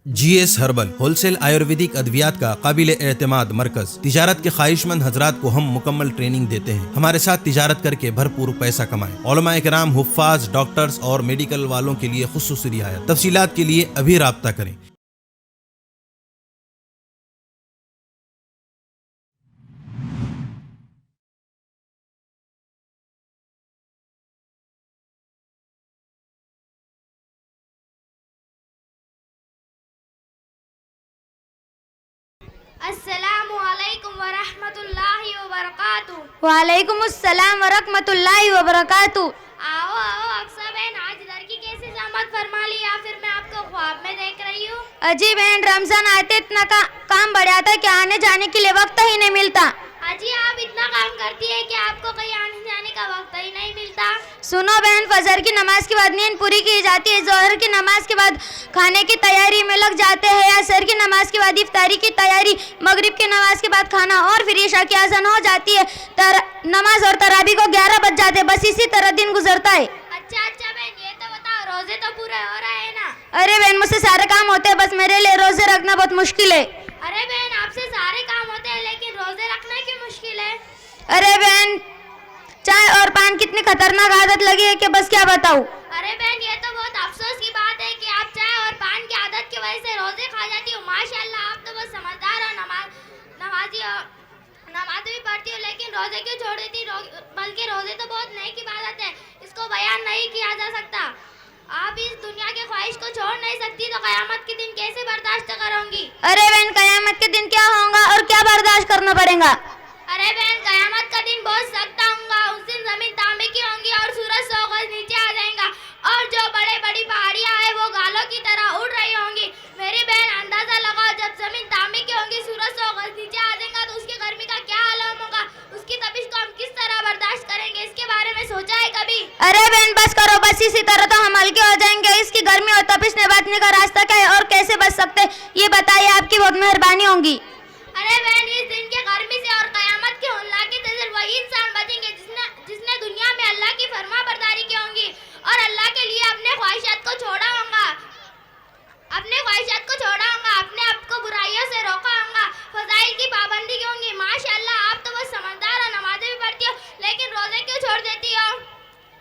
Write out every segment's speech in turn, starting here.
GS herbal wholesale Ayurvedic अद्वियात का काबिल एतमाद मरकज। तिजारत के ख्वाहिशमंद हजरात को हम मुकम्मल ट्रेनिंग देते हैं। हमारे साथ तिजारत करके भरपूर पैसा कमाएं। उलमा इकराम, हुफ्फाज, डॉक्टर्स और मेडिकल वालों के लिए खुसूसी रियायत। तफसीलात के लिए अभी राब्ता करें। अस्सलामु अलैकुम वरहमतुल्लाहि वबरकातुहू। वालेकुम अस्सलाम वरहमतुल्लाहि वबरकातुहू। आओ आओ अक्सर बहन, आज लड़की कैसे जमात फरमा ली या फिर मैं आपको ख्वाब में देख रही हूँ? अजी बहन, रमजान आते इतना काम बढ़ जाता है कि आने जाने के लिए वक्त ही नहीं मिलता। अजी आप इतना काम करती है कि आपको कहीं आने जाने का वक्त ही नहीं मिलता। सुनो बहन, फजर की नमाज के बाद नींद पूरी की जाती है, जोहर की नमाज के बाद खाने की तैयारी में लग जाते हैं, असर की नमाज के बाद इफ्तारी की तैयारी, मगरिब की नमाज के बाद खाना और फिर ईशा की अज़ान हो जाती है। नमाज और तरावी को 11 बज जाते हैं। बस इसी तरह दिन गुजरता है। अच्छा बहन, ये तो बताओ, रोजे तो पूरे हो रहे हैं ना? अरे बहन, मुझसे सारे काम होते हैं, बस मेरे लिए रोजे रखना बहुत मुश्किल है। अरे बहन, आपसे सारे काम होते हैं लेकिन रोजे रखना क्यों मुश्किल है? अरे बहन, चाय और पान कितनी खतरनाक आदत लगी है कि बस क्या बताऊं। अरे बहन, ये तो बहुत अफसोस की बात है कि आप चाय और पान की आदत की वजह से रोजे खा जाती हो। माशाल्लाह, आप तो बहुत समझदार हो, नमाज भी पढ़ती हो, लेकिन रोजे क्यों छोड़ देती? बल्कि रोजे तो बहुत नेक इबादत है, इसको बयान नहीं किया जा सकता। आप इस दुनिया के ख्वाहिश को छोड़ नहीं सकती तो क़यामत के दिन कैसे बर्दाश्त करोगी? अरे बहन, कयामत के दिन क्या होगा और क्या बर्दाश्त करना पड़ेगा? अरे बहन, कयामत का दिन बहुत सख्त होगा। उस दिन जमीन तांबे की होंगी और सूरज 100 गज नीचे आ जाएगा और जो बड़े बड़ी पहाड़ियां हैं वो गालों की तरह उड़ रही होंगी। मेरी बहन, अंदाजा लगाओ, जब जमीन तांबे की होंगी, सूरज 100 गज नीचे आ जाएगा तो उसकी गर्मी का क्या आलम होगा? उसकी तपिश को हम किस तरह बर्दाश्त करेंगे? इसके बारे में सोचा है कभी? अरे बहन बस करो, बस इसी तरह तो हम हल्के हो जाएंगे। इसकी गर्मी और तपिश ने बचने का रास्ता क्या है और कैसे बच सकते, ये बताइए, आपकी बहुत मेहरबानी होगी। अरे बहन, इस दिन के गर्मी से और कयामत के होलाके से वही इंसान बचेंगे जिसने दुनिया में अल्लाह की फरमा बरदारी की होंगी और अल्लाह के लिए अपने ख्वाहिशात को छोड़ा होगा, अपने आप को बुराइयों से रोका होगा, फजाइल की पाबंदी की होंगी। माशाल्लाह, आप तो बहुत समझदार हो, नमाजें भी पढ़ती हो, लेकिन रोजे क्यों छोड़ देती हो?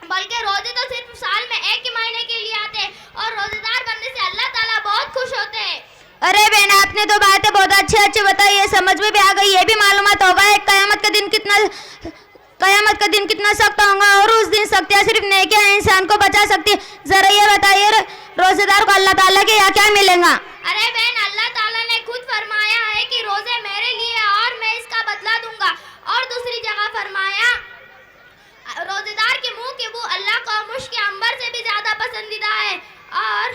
बल्कि रोजे तो सिर्फ साल में एक ही महीने के लिए आते हैं और रोजेदार बनने से अल्लाह ताला बहुत खुश होते हैं। अरे बहन, आपने तो बातें बहुत अच्छी बताई है, समझ में भी आ गई। ये भी मालूमात होगा है कयामत का दिन कितना सख्त होगा और उस दिन सख्तियाँ सिर्फ नेकियां इंसान को बचा सकती है। जरा ये बताइए, रोजेदार को अल्लाह ताला के यहाँ क्या मिलेगा? अरे बहन, अल्लाह ताला ने खुद फरमाया है कि रोजे मेरे लिए और मैं इसका बदला दूंगा, और दूसरी जगह फरमाया रोजेदार के मुंह की बू अल्लाह को मुश्क अंबर से भी ज्यादा पसंदीदा है और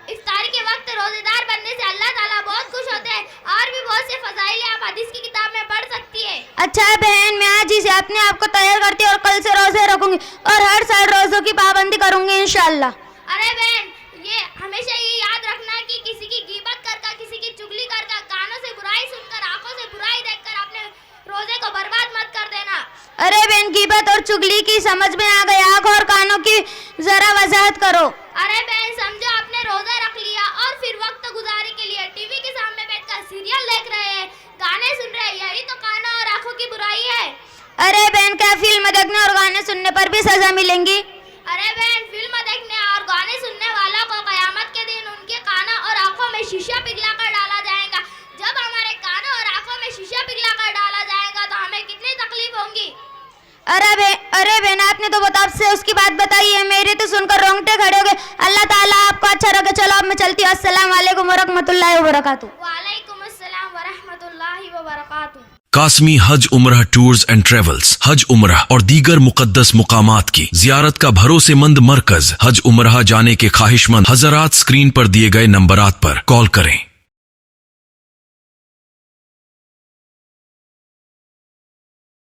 इफ्तारी के वक्त रोजेदार बनने से अल्लाह ताला बहुत खुश होते हैं। और भी बहुत से फजाइल आप हदीस की किताब में पढ़ सकती है। अच्छा बहन, मैं आज ही से अपने आप को तैयार करती हूँ और कल से रोजे रखूंगी और हर साल रोजों की पाबंदी करूंगी इंशाल्लाह। अरे बहन, ये हमेशा ये याद रखना कि किसी की गीबत कर, किसी की चुगली कर, कानों से बुराई सुनकर, आंखों से बुराई देखकर अपने रोजे को बर्बाद मत कर देना। अरे बहन, गीबत और चुगली की समझ में आ गई, आँख और कानों की जरा वजाहत करो। अरे बहन, समझो आपने रोजा रख लिया और फिर वक्त गुजारे के लिए टीवी के सामने बैठकर सीरियल देख रहे हैं, गाने सुन रहे हैं, यही तो कानों और आंखों की बुराई है। अरे बहन, क्या फिल्म देखने और गाने सुनने पर भी सजा मिलेंगी? अरे बहन, फिल्म देखने और गाने सुनने वालों को कयामत के दिन उनके कानों और आंखों में शीशा पिघलाकर डाला जाएगा। जब हमारे कानों और आंखों में शीशा पिघलाकर डाला जाएगा तो हमें कितनी तकलीफ होंगी। अरे बहन, आपने तो बहुत आपसे उसकी बात बताई है, मेरे तो सुनकर रोंगटे खड़े हो गए। अल्लाह ताला आपको अच्छा रखे। चलो अब मैं चलती हूँ। अस्सलाम वालेकुम वरहमतुल्लाहि वबरकातुहू। वालेकुम अस्सलाम वरहमतुल्लाहि वबरकातुहू। कासमी हज उम्रह टूर्स एंड ट्रेवल्स हज उम्रह और दीगर मुकद्दस मुकामात की जियारत का भरोसेमंद मरकज। हज उम्रह जाने के ख्वाहिशमंद हजरात स्क्रीन पर दिए गए नंबरात पर कॉल करें।